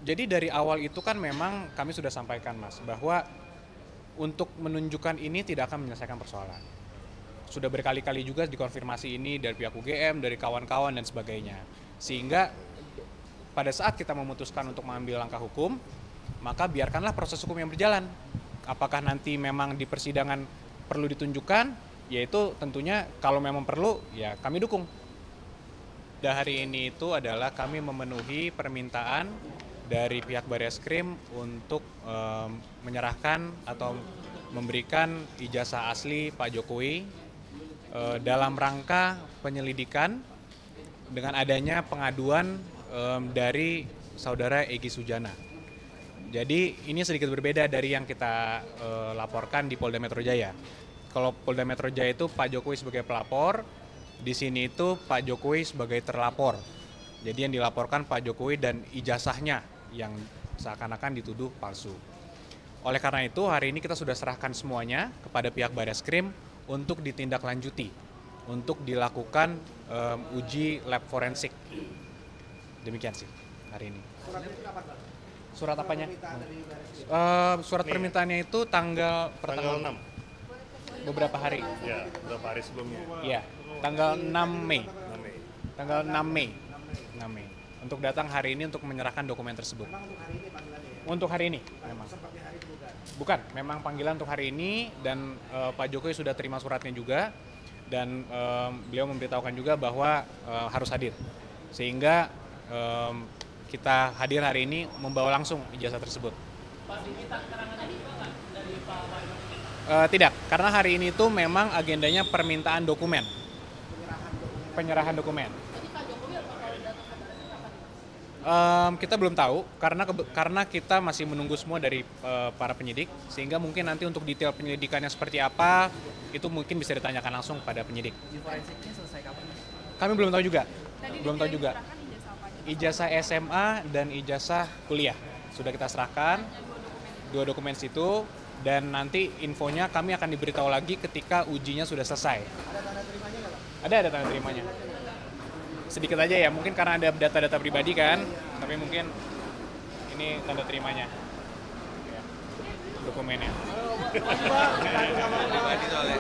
Jadi dari awal itu kan memang kami sudah sampaikan Mas, bahwa untuk menunjukkan ini tidak akan menyelesaikan persoalan. Sudah berkali-kali juga dikonfirmasi ini dari pihak UGM, dari kawan-kawan dan sebagainya. Sehingga pada saat kita memutuskan untuk mengambil langkah hukum, maka biarkanlah proses hukum yang berjalan. Apakah nanti memang di persidangan perlu ditunjukkan, yaitu tentunya kalau memang perlu, ya kami dukung. Dan hari ini itu adalah kami memenuhi permintaan dari pihak Barreskrim untuk menyerahkan atau memberikan ijazah asli Pak Jokowi dalam rangka penyelidikan dengan adanya pengaduan dari saudara Egy Sujana. Jadi ini sedikit berbeda dari yang kita laporkan di Polda Metro Jaya. Kalau Polda Metro Jaya itu Pak Jokowi sebagai pelapor, di sini itu Pak Jokowi sebagai terlapor. Jadi yang dilaporkan Pak Jokowi dan ijazahnya yang seakan-akan dituduh palsu. Oleh karena itu hari ini kita sudah serahkan semuanya kepada pihak Barreskrim untuk ditindaklanjuti, untuk dilakukan uji lab forensik. Demikian sih hari ini. Surat apanya? Surat permintaannya itu tanggal 6. beberapa hari. Ya, beberapa hari sebelumnya. Iya, tanggal 6 Mei. 6 Mei. Tanggal 6 Mei. 6 Mei. Untuk datang hari ini untuk menyerahkan dokumen tersebut. Untuk hari ini memang. Bukan, memang panggilan untuk hari ini dan Pak Jokowi sudah terima suratnya juga dan beliau memberitahukan juga bahwa harus hadir. Sehingga kita hadir hari ini membawa langsung ijazah tersebut. Pak, diminta keterangan juga nggak dari Pak Wahyudi? Tidak, karena hari ini itu memang agendanya permintaan dokumen. Penyerahan dokumen. Jadi Pak Jokowi atau kalau datang ke Barreskrim akan Kita belum tahu karena kita masih menunggu semua dari para penyidik, sehingga mungkin nanti untuk detail penyelidikannya seperti apa itu mungkin bisa ditanyakan langsung pada penyidik. Uji forensiknya selesai kapan, Mas? Kami belum tahu juga. Tadi Belum tahu juga. diserahkan ijazah apa aja? Ijazah SMA dan ijazah kuliah sudah kita serahkan, dua dokumen situ, dan nanti infonya kami akan diberitahu lagi ketika ujinya sudah selesai. Ada tanda terimanya nggak, Pak? Ada tanda terimanya. Sedikit aja ya, mungkin karena ada data-data pribadi kan, tapi mungkin ini tanda terimanya. Ya, dokumennya.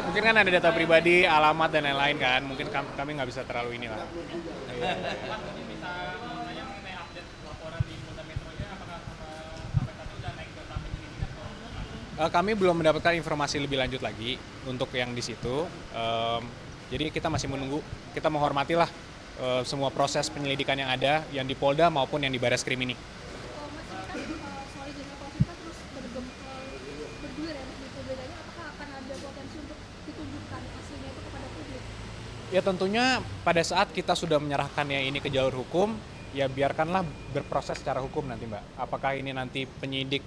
Mungkin kan ada data pribadi, alamat dan lain-lain kan, mungkin kami nggak bisa terlalu inilah. Pak, ini bisa nanya mengenai update laporan di Polda Metro Jaya, apakah sampai saat ini sudah naik ke tahap penyelidikan atau Kami belum mendapatkan informasi lebih lanjut lagi untuk yang di situ. Jadi kita masih menunggu, kita menghormatilah semua proses penyelidikan yang ada, yang di Polda maupun yang di Barreskrim ini. Mas, ini kan soal ijazah palsu kan terus bergulir ya di publikanya, apakah akan ada potensi untuk ditunjukkan aslinya itu kepada publik? Ya tentunya pada saat kita sudah menyerahkannya ini ke jalur hukum, ya biarkanlah berproses secara hukum nanti Mbak. Apakah ini nanti penyidik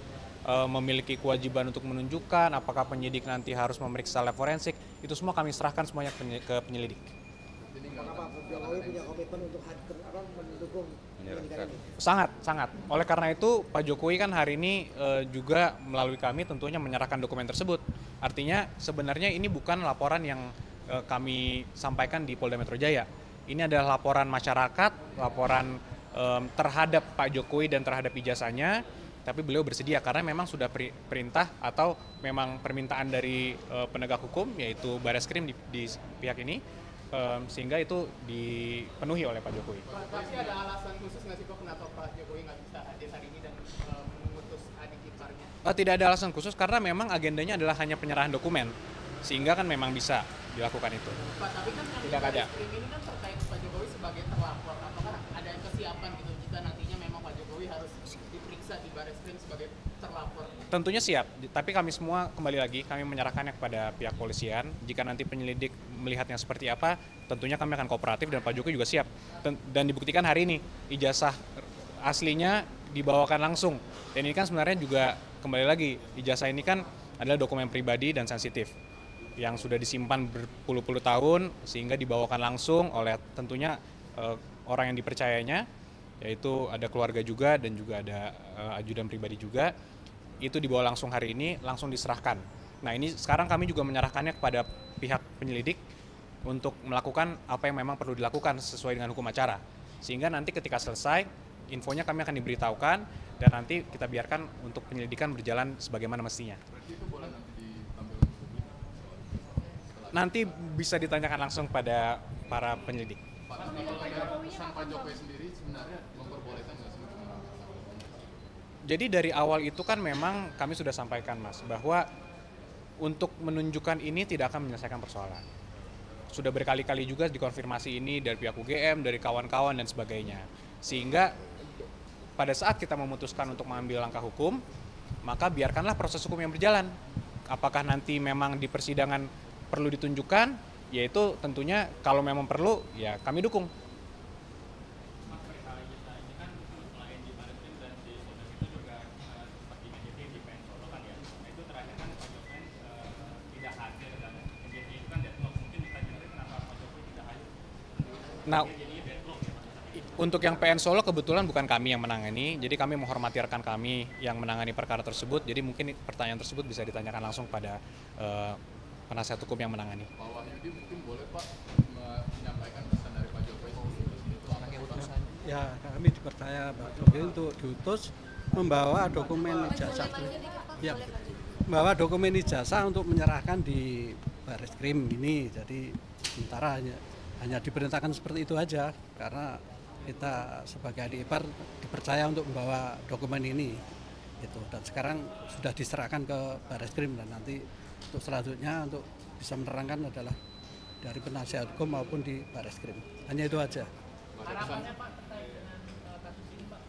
memiliki kewajiban untuk menunjukkan, apakah penyidik nanti harus memeriksa lab forensik, itu semua kami serahkan semuanya ke penyelidik. Apakah Pak Jokowi punya komitmen untuk mendukung penyelidikan ini? Sangat. Oleh karena itu Pak Jokowi kan hari ini juga melalui kami tentunya menyerahkan dokumen tersebut. Artinya sebenarnya ini bukan laporan yang kami sampaikan di Polda Metro Jaya. Ini adalah laporan masyarakat, laporan terhadap Pak Jokowi dan terhadap ijazahnya, tapi beliau bersedia karena memang sudah perintah atau memang permintaan dari penegak hukum yaitu Barreskrim di pihak ini, sehingga itu dipenuhi oleh Pak Jokowi. Tapi ada alasan khusus nggak sih kok kenapa Pak Jokowi nggak bisa hadir hari ini dan memutus adik iparnya? Tidak ada alasan khusus karena memang agendanya adalah hanya penyerahan dokumen, sehingga kan memang bisa dilakukan itu. Pak, tapi kan yang Tidak ada. Barreskrim ini kan terkait Pak Jokowi sebagai terlapor. Apakah ada kesiapan gitu jika nantinya memang Pak Jokowi harus diperiksa di Barreskrim sebagai terlapor? Tentunya siap, tapi kami semua kembali lagi kami menyerahkannya kepada pihak polisian. Jika nanti penyelidik melihatnya seperti apa, tentunya kami akan kooperatif dan Pak Jokowi juga siap. Dan dibuktikan hari ini ijazah aslinya dibawakan langsung. Dan ini kan sebenarnya juga kembali lagi ijazah ini kan adalah dokumen pribadi dan sensitif yang sudah disimpan berpuluh-puluh tahun sehingga dibawakan langsung oleh tentunya orang yang dipercayanya, yaitu ada keluarga juga dan juga ada ajudan pribadi juga. Itu dibawa langsung hari ini, langsung diserahkan. Nah ini sekarang kami juga menyerahkannya kepada pihak penyelidik untuk melakukan apa yang memang perlu dilakukan sesuai dengan hukum acara. Sehingga nanti ketika selesai, infonya kami akan diberitahukan dan nanti kita biarkan untuk penyelidikan berjalan sebagaimana mestinya. Berarti itu boleh nanti ditampilkan ke publik? Nanti bisa ditanyakan langsung pada para penyelidik. Pak, kalau dari pesan Pak Jokowi sendiri sebenarnya memperbolehkan nggak sih? Jadi dari awal itu kan memang kami sudah sampaikan Mas, bahwa untuk menunjukkan ini tidak akan menyelesaikan persoalan. Sudah berkali-kali juga dikonfirmasi ini dari pihak UGM, dari kawan-kawan dan sebagainya. Sehingga pada saat kita memutuskan untuk mengambil langkah hukum, maka biarkanlah proses hukum yang berjalan. Apakah nanti memang di persidangan perlu ditunjukkan, yaitu tentunya kalau memang perlu, ya kami dukung. Mas perihal kita ini kan selain di Barreskrim dan di Polda itu juga seperti NJT di PN Solo kan ya. Nah, itu terakhir kan Pak Jokowi tidak hadir dan NJT itu kan deadlock. Mungkin bisa jelasin kenapa Pak Jokowi tidak hadir? Nah, Jadi deadlock ya Mas. untuk yang PN Solo kebetulan bukan kami yang menangani, jadi kami menghormati rekan kami yang menangani perkara tersebut. Jadi mungkin pertanyaan tersebut bisa ditanyakan langsung pada penasihat hukum yang menangani. Pak Wahyudi mungkin boleh Pak menyampaikan pesan dari Pak Jokowi Ya, kami dipercaya Pak Jokowi untuk diutus membawa dokumen ijazah. Ya, membawa dokumen ijazah untuk menyerahkan di Barreskrim ini. Jadi sementara hanya diperintahkan seperti itu aja karena kita sebagai adik ipar dipercaya untuk membawa dokumen ini. Itu dan sekarang sudah diserahkan ke Barreskrim dan nanti untuk selanjutnya untuk bisa menerangkan adalah dari penasihat hukum maupun di Barreskrim. Hanya itu aja. Harapannya Pak terkait dengan kasus ini Pak?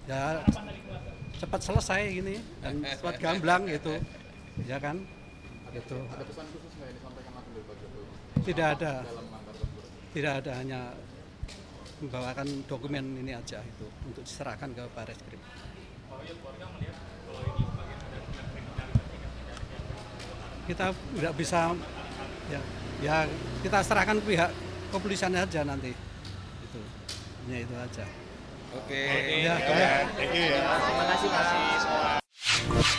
Ya cepat selesai gini dan cepat gamblang gitu. Ya kan? Gitu. Ada pesan khusus nggak yang disampaikan langsung dari Pak Jokowi? Tidak ada. Dalam langkah tersebut. Tidak ada, hanya membawakan dokumen ini aja itu untuk diserahkan ke Barreskrim. Keluarga melihat kalau ini sebagai ada tindak kriminalisasi kan tidak ada yang Kita tidak bisa ya kita serahkan ke pihak kepolisian aja nanti. Itu. Hanya itu aja. Oke. Ya, Terima kasih semua.